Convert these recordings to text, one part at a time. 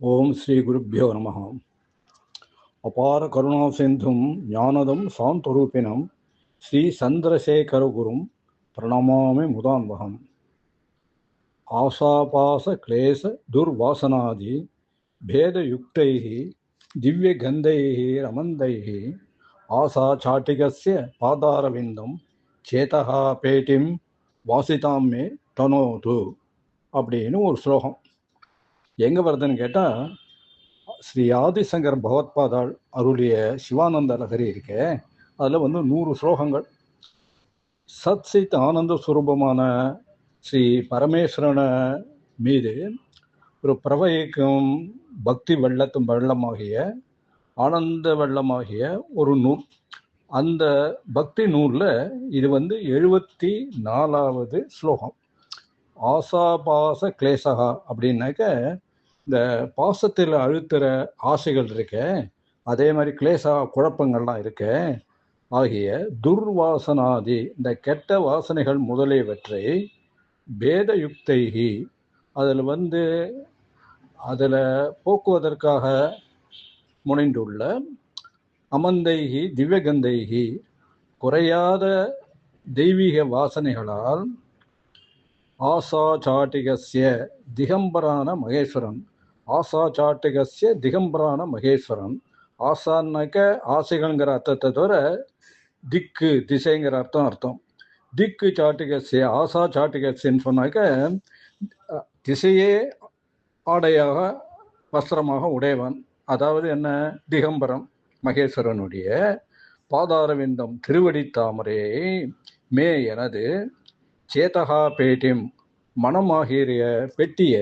ஓம் ஸ்ரீ குருப்பியோ நமः. அபார கருணா சிந்தும் ஞானதம் சாந்தரூபிணம் ஸ்ரீ சந்திரசேகரகுரும் பிரணமாமி முதான்வகம். ஆசாபாச கிளேச துர்வாசனாதி பேதயுக்தைः திவ்யகந்தைः ரமந்தைः ஆசா சாட்டிகஸ்ய பாதாரவிந்தம் சேதஹா பேட்டிம் வாசிதாம் மே தனோது அப்படின்னு ஒரு ஸ்லோகம். எங்கே வருதுன்னு கேட்டால், ஸ்ரீ ஆதிசங்கர் பகவத்பாதாள் அருளிய சிவானந்த லகரி இருக்கே, அதில் 100 ஸ்லோகங்கள். சத் சித் ஆனந்த சுரூபமான ஸ்ரீ பரமேஸ்வரன மீது ஒரு பிரவகிக்கும் பக்தி வெள்ளமாகிய ஆனந்த வெள்ளமாகிய ஒரு நூல். அந்த பக்தி நூலில் இது 74வது ஸ்லோகம். ஆசாபாச கிளேசகா அப்படின்னாக்க, இந்த பாசத்தில் அழுத்துற ஆசைகள் இருக்க, அதே மாதிரி கிளேசா குழப்பங்கள்லாம் இருக்க ஆகிய துர்வாசனாதி இந்த கெட்ட வாசனைகள் முதலியவற்றை பேதயுக்தைகி அதில் போக்குவதற்காக முனைந்துள்ள அமந்தைகி திவ்யகந்தைகி குறையாத தெய்வீக வாசனைகளால் ஆசா சாட்டிகஸ்ய திகம்பரான மகேஸ்வரன். ஆசா சாட்டிகஸ்ய திகம்பரான மகேஸ்வரன். ஆசான்னாக்க ஆசைகள்ங்கிற அர்த்தத்தை தவிர திக்கு திசைங்கிற அர்த்தம். திக்கு சாட்டிகஸ்ய ஆசா சாட்டிகஸ்யன்னு சொன்னாக்க திசையே ஆடையாக வஸ்திரமாக உடையவன். அதாவது என்ன, திகம்பரம் மகேஸ்வரனுடைய பாதாரவிந்தம் திருவடி தாமரையை மே எனது சேதகா பேட்டிம் மனமாகிய பெட்டிய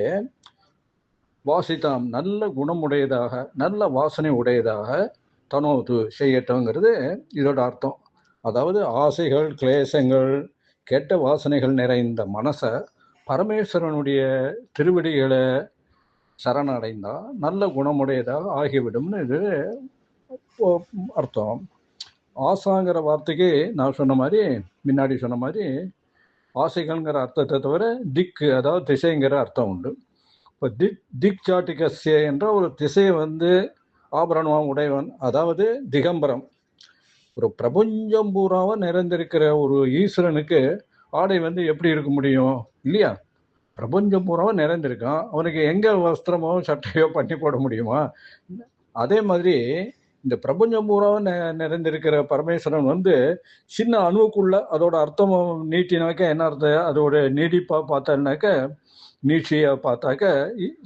வாசித்தாம் நல்ல குணமுடையதாக நல்ல வாசனை உடையதாக தனோது செய்யட்டோங்கிறது இதோட அர்த்தம். அதாவது ஆசைகள் கிளேசங்கள் கெட்ட வாசனைகள் நிறைந்த மனசை பரமேஸ்வரனுடைய திருவடிகளை சரணடைந்தா நல்ல குணமுடையதாக ஆகிவிடும்னு இது அர்த்தம். ஆசாங்கிற வார்த்தைக்கு நான் முன்னாடி சொன்ன மாதிரி ஆசைகள்ங்கிற அர்த்தத்தை தவிர திக்கு அதாவது திசைங்கிற அர்த்தம் உண்டு. இப்போ திக் சாட்டிகஸ்ய என்ற ஒரு திசையை ஆபரணமாக உடையவன், அதாவது திகம்பரம். ஒரு பிரபஞ்சம் பூராக நிறைந்திருக்கிற ஒரு ஈஸ்வரனுக்கு ஆடை எப்படி இருக்க முடியும் இல்லையா? பிரபஞ்சம் பூராக நிறைந்திருக்கான், அவனுக்கு எங்கே வஸ்திரமோ சட்டையோ பண்ணி போட முடியுமா? அதே மாதிரி இந்த பிரபஞ்சம் பூராக நிறைந்திருக்கிற பரமேஸ்வரன் சின்ன அணுவுக்குள்ள அதோட அர்த்தம் நீட்டினாக்க என்ன அர்த்தம், அதோட நீடிப்பாக பார்த்தாக்க நீட்சியாக பார்த்தாக்க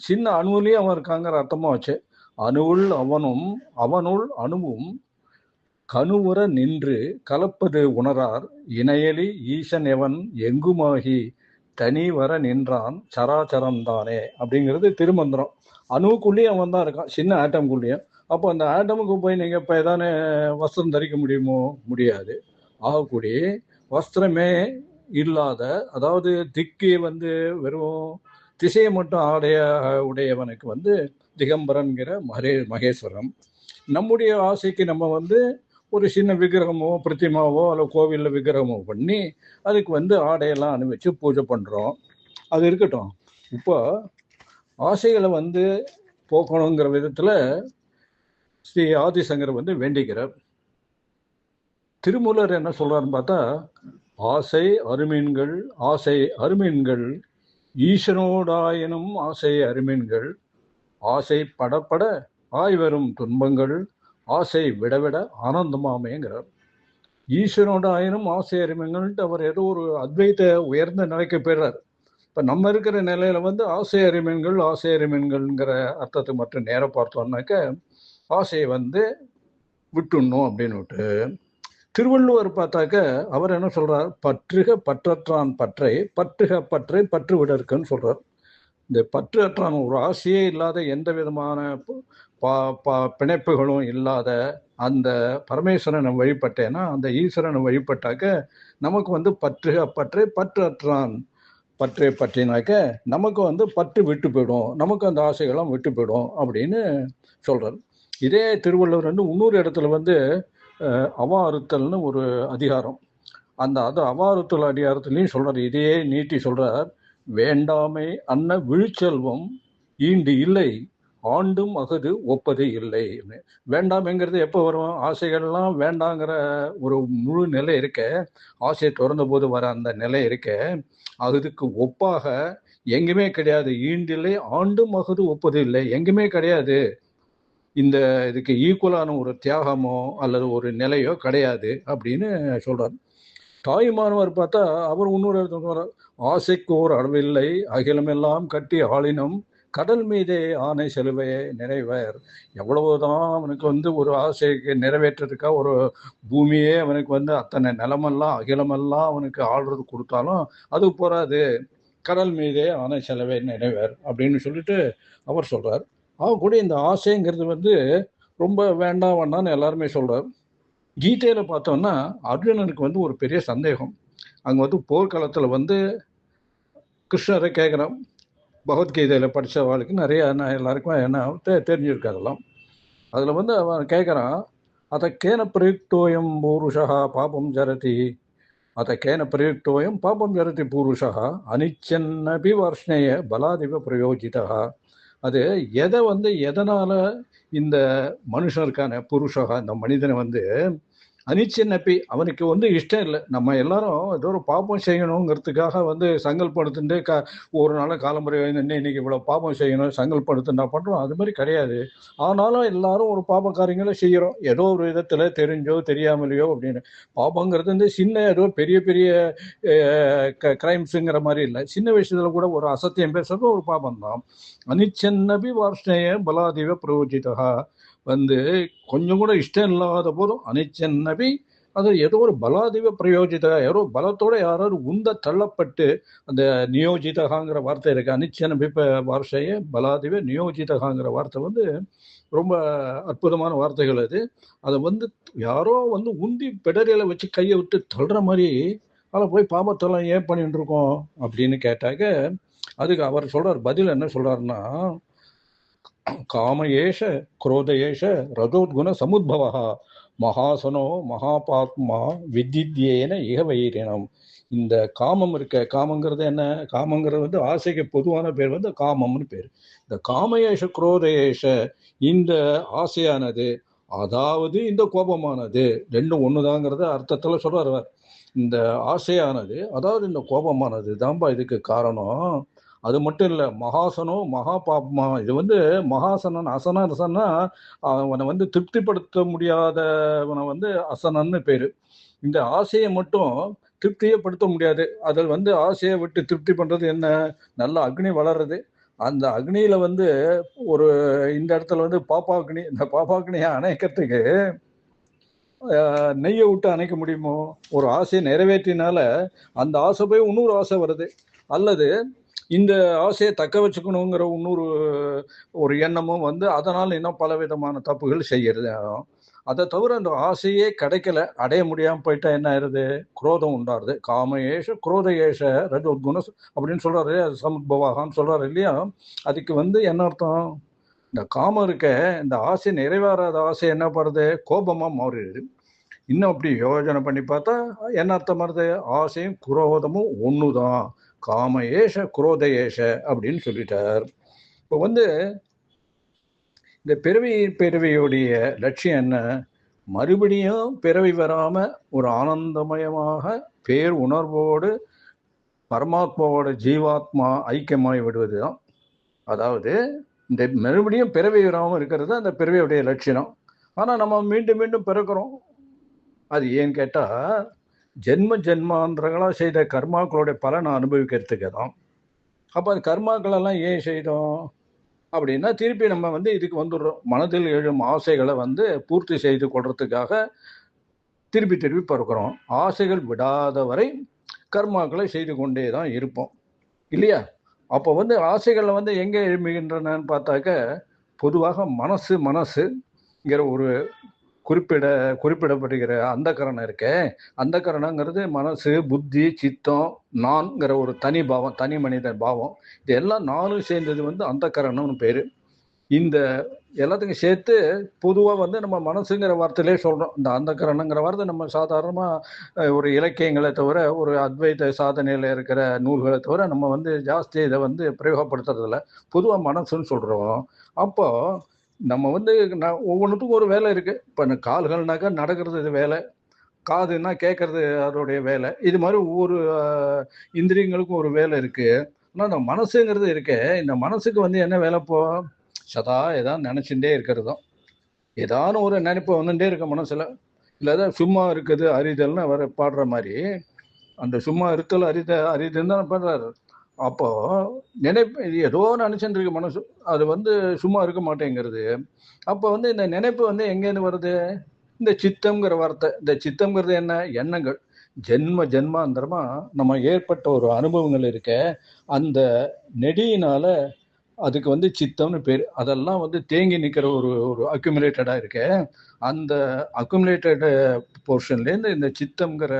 சின்ன அணுவிலையும் அவன் இருக்காங்கிற அர்த்தமாக வச்சு, அணுவுள் அவனும் அவனுள் அணுவும் கணுவுற நின்று கலப்பது உணரார் இணையலி ஈசன் எவன் எங்குமாகி தனி வர நின்றான் சராச்சரம்தானே அப்படிங்கிறது திருமந்திரம். அணுவுக்குள்ளேயும் அவன் தான் இருக்கான், சின்ன ஆட்டம்குள்ளேயும். அப்போ அந்த ஆட்டமுக்கு போய் நீங்கள் இப்போ ஏதானே வஸ்திரம் தரிக்க முடியுமோ? முடியாது. ஆகக்கூடிய வஸ்திரமே இல்லாத, அதாவது திக்கே வெறும் திசையை மட்டும் ஆடைய உடையவனுக்கு திகம்பரன்கிற மகேஸ்வரம். நம்முடைய ஆசைக்கு நம்ம ஒரு சின்ன விக்கிரகமோ பிரதிமாவோ அல்ல கோவிலில் விக்கிரகமோ பண்ணி அதுக்கு ஆடையெல்லாம் அனுபவிச்சு பூஜை பண்ணுறோம். அது இருக்கட்டும். இப்போ ஆசைகளை போக்கணுங்கிற விதத்தில் ஸ்ரீ ஆதிசங்கர் வேண்டிக்கிறார். திருமூலர் என்ன சொல்றாருன்னு பார்த்தா, ஆசை அருமீன்கள் ஈசனோடாயினும் ஆசை அருமீன்கள் ஆசை படப்பட ஆய்வரும் துன்பங்கள் ஆசை விடவிட ஆனந்தமாமேங்கிறார். ஈஸ்வரனோட ஆயினும் ஆசை அருமீன்கள்ட்டு அவர் ஏதோ ஒரு அத்வைத உயர்ந்த நிலைக்கு போயிடுறார். இப்போ நம்ம இருக்கிற நிலையில ஆசை அருமீன்கள்ங்கிற அர்த்தத்தை மட்டும் நேரம் பார்த்தோம்னாக்க ஆசையை விட்டுணும் அப்படின்னு விட்டு, திருவள்ளுவர் பார்த்தாக்க அவர் என்ன சொல்றார், பற்றுக பற்றற்றான் பற்றை பற்றுக பற்றை பற்று விடற்குன்னு சொல்றார். இந்த பற்று அற்றான் ஒரு ஆசையே இல்லாத எந்த விதமான பிணைப்புகளும் இல்லாத அந்த பரமேஸ்வரனை வழிபட்டேன்னா, அந்த ஈஸ்வரனை வழிபட்டாக்க நமக்கு பற்றுக பற்றை பற்று அற்றான் பற்றை பற்றினாக்க நமக்கு பற்று விட்டு போயிடும், நமக்கு அந்த ஆசைகள்லாம் விட்டு போயிடும் அப்படின்னு சொல்றார். இதே திருவள்ளுவர் இன்னொரு இடத்துல அவாறுத்தல்னு ஒரு அதிகாரம், அது அவாறுத்தல் அதிகாரத்துலையும் சொல்றார். இதையே நீட்டி சொல்றார். வேண்டாமை அன்ன விழுச்செல்வம் ஈண்டு இல்லை ஆண்டும் அகுது ஒப்பது இல்லை. வேண்டாம்ங்கிறது எப்போ வரும்? ஆசைகள்லாம் வேண்டாங்கிற ஒரு முழு நிலை இருக்க, ஆசையை திறந்த போது வர அந்த நிலை இருக்க, அதுக்கு ஒப்பாக எங்குமே கிடையாது. ஈண்டில்லை ஆண்டும் அகுது ஒப்பது இல்லை, எங்குமே கிடையாது. இந்த இதுக்கு ஈக்குவலான ஒரு தியாகமோ அல்லது ஒரு நிலையோ கிடையாது அப்படின்னு சொல்றார். தாயுமானவர் பார்த்தா அவர் இன்னொரு இடத்துல ஆசைக்கு ஓர் அளவில்லை அகிலமெல்லாம் கட்டி ஆளினம் கடல் மீதே ஆணை செலுவையை நிறைவர். எவ்வளவுதான் அவனுக்கு வந்து ஒரு ஆசைக்கு நிறைவேற்றதுக்கா ஒரு பூமியே அவனுக்கு வந்து அத்தனை நிலமெல்லாம் அகிலமெல்லாம் அவனுக்கு ஆள்றது கொடுத்தாலும் அது போறாது, கடல் மீதே ஆணை செலவை நிறைவர் அப்படின்னு சொல்லிட்டு அவர் சொல்றார். கூட இந்த ஆசைங்கிறது வந்து ரொம்ப வேண்டாம் வேண்டாம்னு எல்லாருமே சொல்றார். கீதையில பார்த்தோம்னா அர்ஜுனனுக்கு வந்து ஒரு பெரிய சந்தேகம். அங்க வந்து போர்க்களத்துல வந்து கிருஷ்ணரை கேட்குறான். பகவத்கீதையில படித்த வாழ்க்கை நிறைய எல்லாருக்கும் என்ன தெரிஞ்சிருக்கு. அதெல்லாம் அதில் வந்து அவன் கேட்குறான், அத கேன பிரயுக்தோயம் பூருஷா பாபம் ஜரதி, அத கேன பிரயுக்தோயம் பாபம் ஜரதி பூருஷா அனிச்சன்னபி வர்ஷ்ணய பலாதிப பிரயோஜிதா. அது எதை வந்து எதனால இந்த மனுஷனுக்கான புருஷா இந்த மனிதனை வந்து அனிச்சின்னப்பி அவனுக்கு வந்து இஷ்டம் இல்லை. நம்ம எல்லாரும் ஏதோ ஒரு பாப்பம் செய்யணுங்கிறதுக்காக வந்து சங்கல்படுத்துட்டு ஒரு நாள் காலமுறை இன்னைக்கு இவ்வளவு பாப்பம் செய்யணும் சங்கல்படுத்துனா பண்றோம். அது மாதிரி கிடையாது. ஆனாலும் எல்லாரும் ஒரு பாப காரியங்களை செய்யறோம், ஏதோ ஒரு விதத்துல தெரிஞ்சோ தெரியாமலையோ அப்படின்னு. பாபங்கிறது வந்து சின்ன ஏதோ பெரிய பெரிய கிரைம்ஸுங்கிற மாதிரி இல்லை, சின்ன விஷயத்துல கூட ஒரு அசத்தியம் பேசுறது ஒரு பாபம் தான். அனிச்சன்னபி வார்ஷ்ணய பலாதிவ பிரயோஜிதா வந்து கொஞ்சம் கூட இஷ்டம் இல்லாத போதும் அனிச்சன்னபி அது ஏதோ ஒரு பலாதிவ பிரயோஜித, யாரோ பலத்தோட யாராவது உந்த தள்ளப்பட்டு அந்த நியோஜிதகாங்கிற வார்த்தை இருக்கு. அனிச்சனபி வார்த்தைய பலாதிவ நியோஜிதகாங்கிற வார்த்தை வந்து ரொம்ப அற்புதமான வார்த்தைகள். அது அதை வந்து யாரோ வந்து உந்தி பெடரியில வச்சு கையை விட்டு தள்ளுற மாதிரி அதில் போய் பாபத்தெல்லாம் ஏன் பண்ணிட்டு இருக்கோம் அப்படின்னு கேட்டாக்க அதுக்கு அவர் சொல்றார், பதில் என்ன சொல்றாருன்னா, காமயேஷ குரோதயேஷ ரஜோத்குண சமுத்பவா மகாசனோ மகாபாத்மா வித்தித்யேன இகவைரினம். இந்த காமம் இருக்க, காமங்கிறது என்ன? காமங்கிறது வந்து ஆசைக்கு பொதுவான பேர் வந்து காமம்னு பேர். இந்த காமயேஷ குரோதயேஷ இந்த ஆசையானது, அதாவது இந்த கோபமானது ரெண்டும் ஒண்ணுதாங்கிறத அர்த்தத்துல சொல்றாரு. இந்த ஆசையானது அதாவது இந்த கோபமானது தான்பா இதுக்கு காரணம். அது மட்டும் இல்லை, மகாசனோ மகா பாப்மா. இது வந்து மகாசனன் அசனா அவனை வந்து திருப்திப்படுத்த முடியாதவனை வந்து அசனன்னு பேரு. இந்த ஆசையை மட்டும் திருப்தியப்படுத்த முடியாது. அதில் வந்து ஆசையை விட்டு திருப்தி பண்றது என்ன? நல்ல அக்னி வளருது, அந்த அக்னியில வந்து ஒரு இந்த இடத்துல வந்து பாப்பாக்னி, இந்த பாப்பாக்னியை அணைக்கிறதுக்கு நெய்யை விட்டு அணைக்க முடியுமோ? ஒரு ஆசையை நிறைவேற்றினால அந்த ஆசை போய் இன்னொரு ஆசை வருது, அல்லது இந்த ஆசையை தக்க வச்சுக்கணுங்கிற இன்னொரு ஒரு எண்ணமும் வந்து அதனால் இன்னும் பல விதமான தப்புகள் செய்யறது. அதை தவிர அந்த ஆசையே கிடைக்கல, அடைய முடியாம போயிட்டா என்ன ஆயிருது? குரோதம் உண்டாருது. காமயேஷ குரோதயேஷ ரஜோத்குண அப்படின்னு சொல்றாரு, சமுத்பவாகான்னு சொல்றாரு இல்லையா? அதுக்கு வந்து என்ன அர்த்தம்? இந்த காமம் இருக்க, இந்த ஆசை நிறைவேறாத ஆசை என்ன பண்ணுறது? கோபமா மாறிடுது. இன்னும் அப்படி யோஜனை பண்ணி பார்த்தா என்ன அர்த்தம் வருது? ஆசையும் குரோதமும் ஒண்ணுதான், காம ஏஷ குரோத ஏஷ அப்படின்னு சொல்லிட்டார். இப்போ வந்து இந்த பிறவியுடைய லட்சியம் என்ன? மறுபடியும் பிறவி வராம ஒரு ஆனந்தமயமாக பேர் உணர்வோடு பரமாத்மாவோட ஜீவாத்மா ஐக்கியமாய் விடுவது தான். அதாவது இந்த மறுபடியும் பிறவி வராமல் இருக்கிறது அந்த பிறவியுடைய லட்சியம். ஆனா நம்ம மீண்டும் மீண்டும் பிறக்கிறோம். அது ஏன்னு கேட்டா ஜென்ம ஜென்மாந்திரங்களா செய்த கர்மாக்களுடைய பலனை அனுபவிக்கிறதுக்கு தான். அப்ப அந்த கர்மாக்கள் எல்லாம் ஏன் செய்தோம் அப்படின்னா திருப்பி நம்ம வந்து இதுக்கு வந்துடுறோம். மனதில் எழும் ஆசைகளை வந்து பூர்த்தி செய்து கொள்றதுக்காக திருப்பி திருப்பி பிறக்கிறோம். ஆசைகள் விடாத வரை கர்மாக்களை செய்து கொண்டே தான் இருப்போம் இல்லையா? அப்போ வந்து ஆசைகளை வந்து எங்கே எழும்புகின்றனன்னு பார்த்தாக்க பொதுவாக மனசுங்கிற ஒரு குறிப்பிடப்படுகிற அந்த கரணம் இருக்க, அந்த கரணங்கிறது மனசு, புத்தி, சித்தம், நான்கிற ஒரு தனி பாவம், தனி மனித பாவம். இது எல்லாம் நானும் சேர்ந்தது வந்து அந்த கரணம்னு பேரு. இந்த எல்லாத்துக்கும் சேர்த்து பொதுவாக வந்து நம்ம மனசுங்கிற வார்த்தையிலே சொல்கிறோம். இந்த அந்தக்கரணங்கிற வார்த்தை நம்ம சாதாரணமாக ஒரு இலக்கியங்களை தவிர, ஒரு அத்வைத சாதனையில் இருக்கிற நூல்களை தவிர நம்ம வந்து ஜாஸ்தி இதை வந்து பிரயோகப்படுத்துறதில்ல. பொதுவாக மனசுன்னு சொல்கிறோம். அப்போ நம்ம வந்து ஒவ்வொன்றுத்துக்கும் ஒரு வேலை இருக்குது. இப்போ கால்கள்னாக்கா நடக்கிறது இது வேலை, காதுன்னா கேட்கறது அதோடைய வேலை. இது மாதிரி ஒவ்வொரு இந்திரியங்களுக்கும் ஒரு வேலை இருக்குது. ஆனால் இந்த மனசுங்கிறது இருக்கே, இந்த மனசுக்கு வந்து என்ன வேலை? இப்போ சதா ஏதாவது நினச்சிட்டே இருக்கிறது தான். ஏதாவது ஒரு நினைப்பு வந்துட்டே இருக்க மனசில். இல்லை சும்மா இருக்குது அரிதல்னு அவர் பாடுற மாதிரி, அந்த சும்மா இருத்தல் அரிதுன்னு தான் பாடுறாரு. அப்போ நினைப்பு ஏதோ நினைச்சுட்டு இருக்கு மனசு, அது வந்து சும்மா இருக்க மாட்டேங்கிறது. அப்போ வந்து இந்த நினைப்பு வந்து எங்கேருந்து வருது? இந்த சித்தம்ங்கிற வார்த்தை. இந்த சித்தம்ங்கிறது என்ன? எண்ணங்கள். ஜென்மாந்தரமா நம்ம ஏற்பட்ட ஒரு அனுபவங்கள் இருக்க, அந்த நெடியினால அதுக்கு வந்து சித்தம்னு பேர். அதெல்லாம் வந்து தேங்கி நிற்கிற ஒரு ஒரு அக்யூமுலேட்டடாக இருக்க, அந்த அக்யூமுலேட்டட் போர்ஷன்லேருந்து இந்த சித்தம்ங்கிற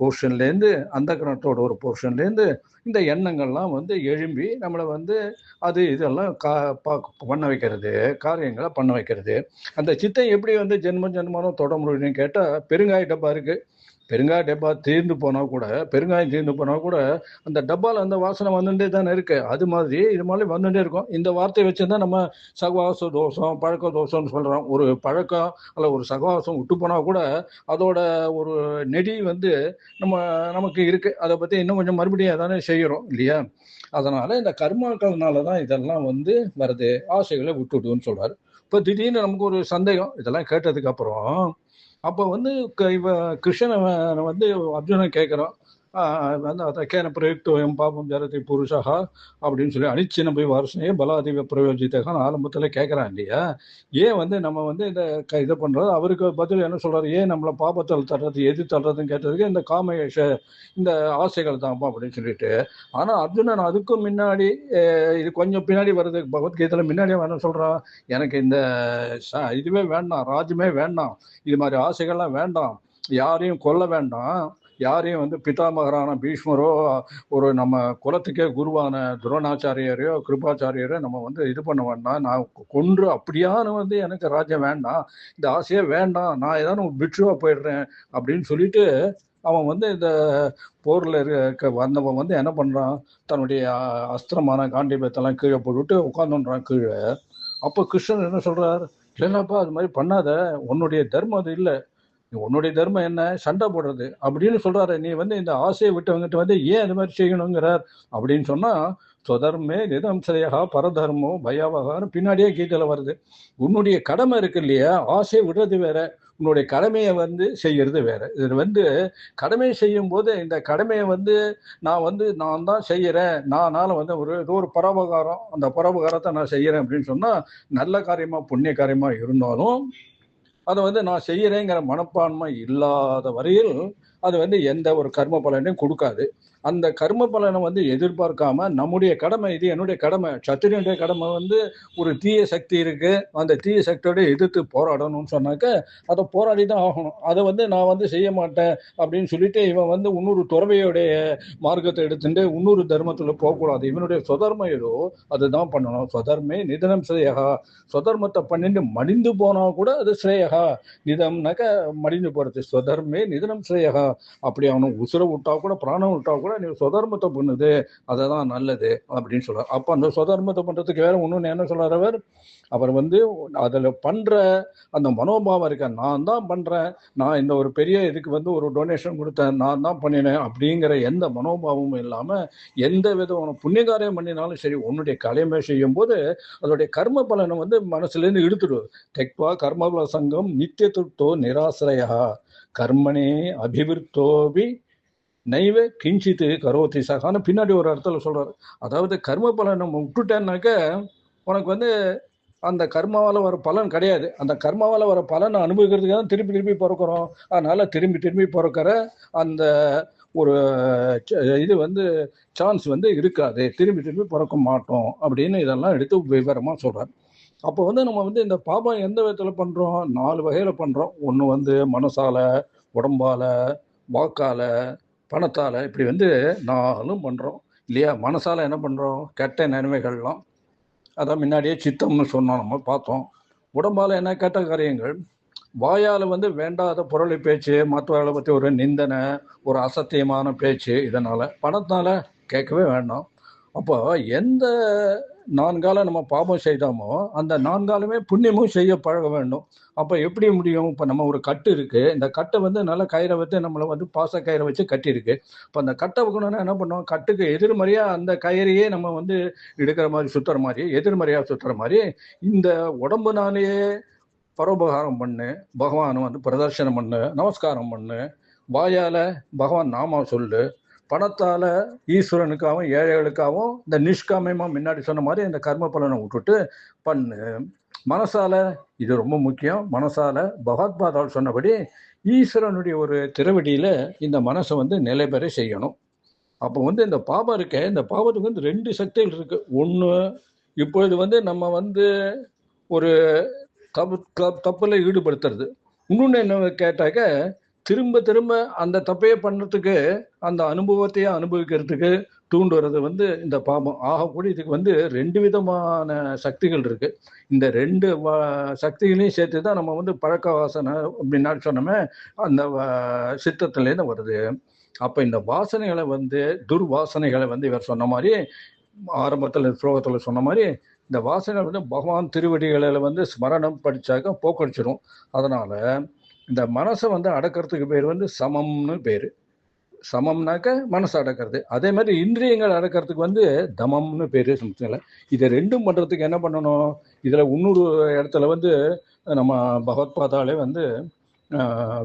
போர்ஷன்லேருந்து அந்த கரணத்தோட ஒரு போர்ஷன்லேருந்து இந்த எண்ணங்கள்லாம் வந்து எழும்பி நம்மளை வந்து அது இதெல்லாம் பண்ண வைக்கிறது, காரியங்களை பண்ண வைக்கிறது. அந்த சித்தம் எப்படி வந்து ஜென்மம் தொட முடியும்னு கேட்டால், பெருங்காய டப்பா இருக்குது. பெருங்காய டப்பா தீர்ந்து போனால் கூட, பெருங்காயம் தீர்ந்து போனால் கூட அந்த டப்பாவில் அந்த வாசனை வந்துட்டே தானே இருக்கு. அது மாதிரி இது மாதிரி வந்துட்டே இருக்கும். இந்த வார்த்தையை வச்சுருந்தா நம்ம சகவாச தோஷம், பழக்க தோஷம்னு சொல்கிறோம். ஒரு பழக்கம் அல்ல ஒரு சகவாசம் விட்டு போனால் கூட அதோட ஒரு நெடி வந்து நமக்கு இருக்கு. அதை பற்றி இன்னும் கொஞ்சம் மறுபடியும் அதானே செய்கிறோம் இல்லையா? அதனால இந்த கர்மாக்கள்னால தான் இதெல்லாம் வந்து வருது. ஆசைகளை விட்டுடுன்னு சொல்றாரு. இப்போ திடீர்னு நமக்கு ஒரு சந்தேகம் இதெல்லாம் கேட்டதுக்கு அப்புறம். அப்போ வந்து கிருஷ்ணனை வந்து அர்ஜுனன் கேட்குறான். வந்து அதக்கேன பிரயுக்தோயம் பாபம் ஜரதி புருஷா அப்படின்னு சொல்லி அனிச்சின போய் வாரசனையே பலாதிவ பிரயோஜித்தகான்னு ஆரம்பத்தில் கேட்குறான் இல்லையா? ஏன் வந்து நம்ம வந்து இந்த இதை பண்ணுறது? அவருக்கு பதில் என்ன சொல்கிறாரு? ஏன் நம்மளை பாபத்தில் தர்றது, எது தர்றதுன்னு கேட்டதுக்கு இந்த காமேஷ, இந்த ஆசைகள் தான்ப்பா அப்படின்னு சொல்லிட்டு. ஆனால் அர்ஜுனன் அதுக்கும் முன்னாடி, இது கொஞ்சம் பின்னாடி வருது பகவத்கீதையில், முன்னாடியே என்ன சொல்கிறான்? எனக்கு இந்த இதுவே வேண்டாம், ராஜ்யமே வேண்டாம், இது மாதிரி ஆசைகள்லாம் வேண்டாம், யாரையும் கொல்ல வேண்டாம், யாரையும் வந்து பிதாமகரான பீஷ்மரோ, ஒரு நம்ம குலத்துக்கே குருவான துரோணாச்சாரியரையோ கிருபாச்சாரியரோ நம்ம வந்து இது பண்ண வேண்டாம், நான் கொன்று அப்படியானு வந்து எனக்கு ராஜ்யம் வேண்டாம், இந்த ஆசையே வேண்டாம், நான் ஏதாவது பிட்சுவா போயிடுறேன் அப்படின்னு சொல்லிட்டு அவன் வந்து இந்த போரில் வந்தவன் வந்து என்ன பண்ணுறான்? தன்னுடைய அஸ்திரமான காண்டிபத்தெல்லாம் கீழே போட்டுவிட்டு உட்காந்துன்றான் கீழே. அப்போ கிருஷ்ணன் என்ன சொல்றார்? இல்லைன்னாப்பா அது மாதிரி பண்ணாத, உன்னுடைய தர்மம் அது இல்லை, உன்னுடைய தர்மம் என்ன? சண்டை போடுறது அப்படின்னு சொல்றாரு. நீ வந்து இந்த ஆசையை விட்டவங்கிட்ட வந்து ஏன் அது மாதிரி செய்யணுங்கிறார் அப்படின்னு சொன்னா, சொதர்மே நிதம் சிலையா பரதர்மோ பயாவகான்னு பின்னாடியே கீதையில வருது. உன்னுடைய கடமை இருக்கு இல்லையா, ஆசையை விடுறது வேற, உன்னுடைய கடமையை வந்து செய்யறது வேற. இது வந்து கடமையை செய்யும் போது இந்த கடமையை வந்து நான் தான் செய்யறேன், நானால வந்து ஏதோ ஒரு பரோபகாரம், அந்த பரோபகாரத்தை நான் செய்யறேன் அப்படின்னு சொன்னா, நல்ல காரியமா புண்ணிய காரியமா இருந்தாலும் அதை வந்து நான் செய்யறேங்கிற மனப்பான்மை இல்லாத வரையில் அது வந்து எந்த ஒரு கர்ம பலனையும் கொடுக்காது. அந்த கர்ம பலனை வந்து எதிர்பார்க்காம நம்முடைய கடமை, இது என்னுடைய கடமை, சத்திரியனுடைய கடமை வந்து ஒரு தீய சக்தி இருக்கு, அந்த தீய சக்தியோட எதிர்த்து போராடணும்னு சொன்னாக்க அதை போராடி தான் ஆகணும். அதை வந்து நான் வந்து செய்ய மாட்டேன் அப்படின்னு சொல்லிட்டு இவன் வந்து இன்னொரு துறவையோடைய மார்க்கத்தை எடுத்துட்டு இன்னொரு தர்மத்துல போகக்கூடாது. இவனுடைய சொதர்மம் ஏதோ அதுதான் பண்ணணும். சொதர்மே நிதனம் ஸ்ரேயகா, சொதர்மத்தை பண்ணிட்டு மடிந்து போனா கூட அது ஸ்ரேயகா. நிதம்னாக்க மடிந்து போறது, சொதர்மே நிதனம் ஸ்ரேயகா. அப்படி அவனை உசுர விட்டா கூட, பிராணம் விட்டா கூட நீ சொதர்மத்தை பண்ணுது, அததான் நல்லது அப்படின்னு சொல்றாரு. அப்ப அந்த சொதர்மத்தை பண்றதுக்கு வேற ஒண்ணு என்ன சொல்றாரு அவர் வந்து அதுல பண்ற அந்த மனோபாவம் இருக்க, நான் தான் பண்றேன், நான் இந்த ஒரு பெரிய இதுக்கு வந்து ஒரு டொனேஷன் கொடுத்தேன், நான் தான் பண்ணினேன் அப்படிங்கிற எந்த மனோபாவமும் இல்லாம எந்த விதமான புண்ணியகாரியம் பண்ணினாலும் சரி, உன்னுடைய கடமை செய்யும் போது அதோடைய கர்ம பலனை வந்து மனசுல இருந்து இழுத்துடு. தெக்வா கர்மபல சங்கம் நித்தியத்துட்டோ நிராசிரயா கர்மனே அபிவிருத்தோபி நைவ கிஞ்சித்து கரோதி சகான்னு பின்னாடி ஒரு அர்த்தத்தில் சொல்றாரு. அதாவது கர்ம பலனை நம்ம விட்டுட்டேன்னாக்க உனக்கு வந்து அந்த கர்மாவால் வர பலன் கிடையாது. அந்த கர்மாவால் வர பலனை அனுபவிக்கிறதுக்கு தான் திருப்பி பிறக்கிறோம். அதனால திரும்பி பிறக்கிற அந்த ஒரு இது வந்து சான்ஸ் வந்து இருக்காது, திரும்பி பிறக்க மாட்டோம் அப்படின்னு இதெல்லாம் எடுத்து விவரமா சொல்றாரு. அப்போ வந்து நம்ம வந்து இந்த பாபம் எந்த விதத்துல பண்றோம்? 4 வகையில பண்றோம். ஒன்று வந்து மனசால, உடம்பால, வாக்கால, பணத்தால, இப்படி வந்து 4ம் பண்றோம் இல்லையா? மனசால என்ன பண்றோம்? கெட்ட நினைவுகள்லாம், அதான் முன்னாடியே சித்தம்னு சொன்னோம், நம்ம பார்த்தோம். உடம்பால் என்ன கெட்ட காரியங்கள், வாயால் வந்து வேண்டாத பொருளை பேச்சு, மற்றவர்களை பற்றி ஒரு நிந்தனை, ஒரு அசத்தியமான பேச்சு, இதனால் பணத்தால் கேட்கவே வேண்டாம். அப்போ எந்த 4 நம்ம பாபம் செய்தோமோ அந்த 4 புண்ணியமும் செய்ய பழக வேண்டும். அப்போ எப்படி முடியும்? இப்போ நம்ம ஒரு கட்டு இருக்கு, இந்த கட்டை வந்து நல்ல கயிறை வச்சு நம்மளை வந்து பாச கயிறை வச்சு கட்டியிருக்கு. இப்போ அந்த கட்டை வைக்கணும்னா என்ன பண்ணுவோம்? கட்டுக்கு எதிர்மறையா அந்த கயிறையே நம்ம வந்து எடுக்கிற மாதிரி சுத்துற மாதிரி, எதிர்மறையா சுத்துற மாதிரி இந்த உடம்புனாலேயே பரோபகாரம் பண்ணு, பகவான் வந்து பிரதர்ஷனம் பண்ணு, நமஸ்காரம் பண்ணு, வாயால பகவான் நாம சொல்லு, பணத்தால ஈஸ்வரனுக்காகவும் ஏழைகளுக்காகவும் இந்த நிஷ்காமயமா முன்னாடி சொன்ன மாதிரி இந்த கர்ம பலனை விட்டுட்டு பண்ணு. மனசால, இது ரொம்ப முக்கியம், மனசால பகவத்பாதால் சொன்னபடி ஈஸ்வரனுடைய ஒரு திருவடியில இந்த மனசை வந்து நிலை பெற செய்யணும். அப்போ வந்து இந்த பாபம் இருக்க, இந்த பாவத்துக்கு வந்து 2 சக்திகள் இருக்கு. ஒன்று, இப்பொழுது வந்து நம்ம வந்து ஒரு தப்புல ஈடுபடுத்துறது. இன்னொன்று என்ன கேட்டாக்க, திரும்ப திரும்ப அந்த தப்பையே பண்ணுறதுக்கு, அந்த அனுபவத்தையே அனுபவிக்கிறதுக்கு தூண்டுறது வந்து இந்த பாபம் ஆகக்கூடிய. இதுக்கு வந்து 2 விதமான சக்திகள் இருக்கு. இந்த 2 சக்திகளையும் சேர்த்து தான் நம்ம வந்து பழக்க வாசனை முன்னாடி சொன்னோமே, அந்த சித்தத்திலேருந்து வருது. அப்போ இந்த வாசனைகளை வந்து, துர்வாசனைகளை வந்து இவர் சொன்ன மாதிரி ஆரம்பத்தில் ஸ்லோகத்தில் சொன்ன மாதிரி, இந்த வாசனை வந்து பகவான் திருவடிகளில் வந்து ஸ்மரணம் படித்தாக்க போக்கடிச்சிடும். அதனால இந்த மனசை வந்து அடக்கிறதுக்கு பேர் வந்து சமம்னு பேர். சமம்னாக்க மனசை அடக்கிறது. அதே மாதிரி இந்திரியங்கள் அடக்கிறதுக்கு வந்து தமம்னு பேர். சமத்தில் இதை 2ம் பண்ணுறதுக்கு என்ன பண்ணணும்? இதில் இன்னொரு இடத்துல வந்து நம்ம பகவத்பாதாலே வந்து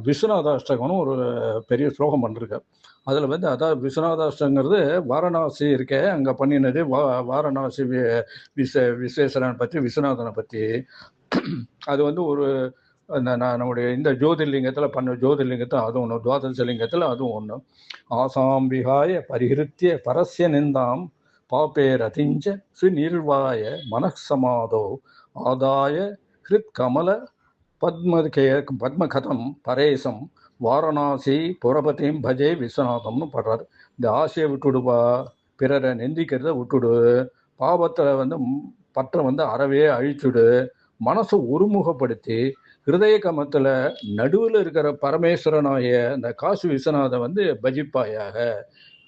விஸ்வநாதாஷ்டகம்னு ஒரு பெரிய ஸ்லோகம் பண்ணிருக்கார். அதில் வந்து அதாவது விஸ்வநாதாஷ்டங்கிறது வாரணாசி இருக்க, அங்கே பண்ணினது வாரணாசி விஸ்வேஸ்வரனை பற்றி, விஸ்வநாதனை பற்றி. அது வந்து ஒரு நம்முடைய இந்த ஜோதிர்லிங்கத்தில் பண்ண ஜோதிர்லிங்கத்தில் அதுவும் ஒன்று, துவாதசலிங்கத்தில் அதுவும் ஒன்று. ஆசாம் விகாய பரிஹிருத்திய பரஸ்ய நிந்தாம் பாப்பேரதிஞ்ச சுநிர்வாய மனசமாதோ ஆதாய ஹிருத் கமல பத்மகதம் பரேசம் வாரணாசி புரபதியும் பஜே விஸ்வநாதம்னு படுறாரு. இந்த ஆசையை விட்டுடுவா, பிறரை நிந்திக்கிறத விட்டுடு, பாவத்தில் வந்து பற்ற வந்து அறவே அழிச்சுடு, மனசை ஒருமுகப்படுத்தி ஹிருதய கமத்தில் நடுவில் இருக்கிற பரமேஸ்வரனாய இந்த காசி விஸ்வநாதன் வந்து பஜிப்பாயாக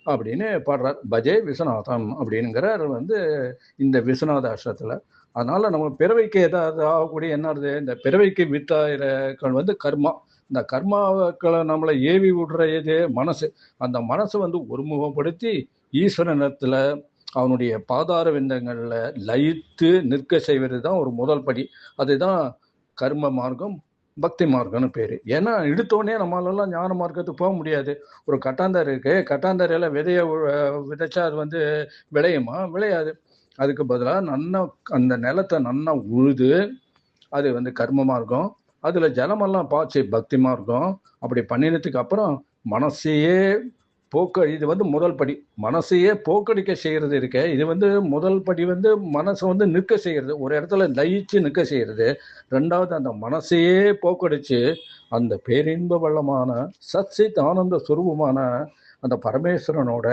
அப்படின்னு பாடுறார். பஜே விஸ்வநாதம் அப்படிங்கிறார் வந்து இந்த விஸ்வநாத அஷ்டத்தில். அதனால நம்ம பிறவைக்கு ஏதாவது ஆகக்கூடிய என்னது, இந்த பிறவைக்கு வித்தாயிரக்கள் வந்து கர்மா. இந்த கர்மாக்களை நம்மளை ஏவி விடுற இது மனசு. அந்த மனசை வந்து ஒருமுகப்படுத்தி ஈஸ்வரனத்தில் அவனுடைய பாதார விந்தங்கள்ல லயித்து நிற்க செய்வது தான் ஒரு முதல் படி. அதுதான் கர்ம மார்க்கம், பக்தி மார்க்கம்னு பேர். ஏன்னா எடுத்தோடனே நம்மளாலாம் ஞான மார்க்கத்துக்கு போக முடியாது. ஒரு கட்டாந்தாரி இருக்கு, கட்டாந்தாரியில் விதைய விதைச்சா அது வந்து விளையுமா? விளையாது. அதுக்கு பதிலாக நன்னா அந்த நிலத்தை நன்னா உழுது, அது வந்து கர்ம மார்க்கம். அதில் ஜலமெல்லாம் பாய்ச்சி பக்தி மார்க்கம். அப்படி பண்ணினதுக்கு அப்புறம் மனசையே இது வந்து முதல் படி. மனசையே போக்கடிக்க செய்கிறது இருக்க, இது வந்து முதல் படி வந்து மனசை வந்து நிற்க செய்கிறது, ஒரு இடத்துல லயிச்சு நிற்க செய்கிறது. 2வது அந்த மனசையே போக்கடிச்சு அந்த பேரின்ப வள்ளமான சத்சித் ஆனந்த சுரூபமான அந்த பரமேஸ்வரனோட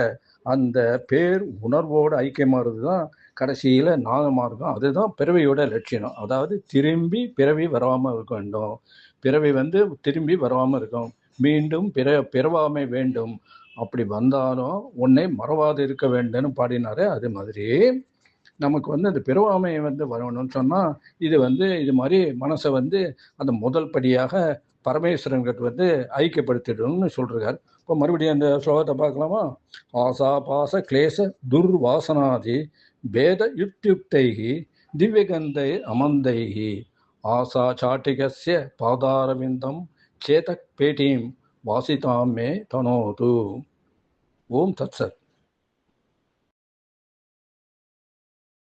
அந்த பேர் உணர்வோடு ஐக்கியமாகிறது தான் கடைசியில் நாக மார்க்கம். அதுதான் பிறவியோட லட்சியம். அதாவது திரும்பி பிறவி வராமல் இருக்க வேண்டும், பிறவி வந்து திரும்பி வராமல் இருக்கும், மீண்டும் பிறவாமை வேண்டும். அப்படி வந்தாலும் உன்னை மறவாது இருக்க வேண்டும்னு பாடினாரு. அது மாதிரி நமக்கு வந்து அந்த பிறவாமையை வந்து வரணும்னு சொன்னால், இது வந்து இது மாதிரி மனசை வந்து அந்த முதல் படியாக பரமேஸ்வரன்கிட்ட வந்து ஐக்கியப்படுத்திடணும்னு சொல்றார். இப்போ மறுபடியும் அந்த ஸ்லோகத்தை பார்க்கலாமா? ஆசா பாச கிளேச துர்வாசனாதி பேத யுக்தியுக்தைகி திவ்யகந்தை அமந்தைகி ஆசா சாட்டிகஸ்ய பாதாரவிந்தம் சேதக் பேட்டீம் வாசிதாம் மே தனோது. ஓம் தத்சத்.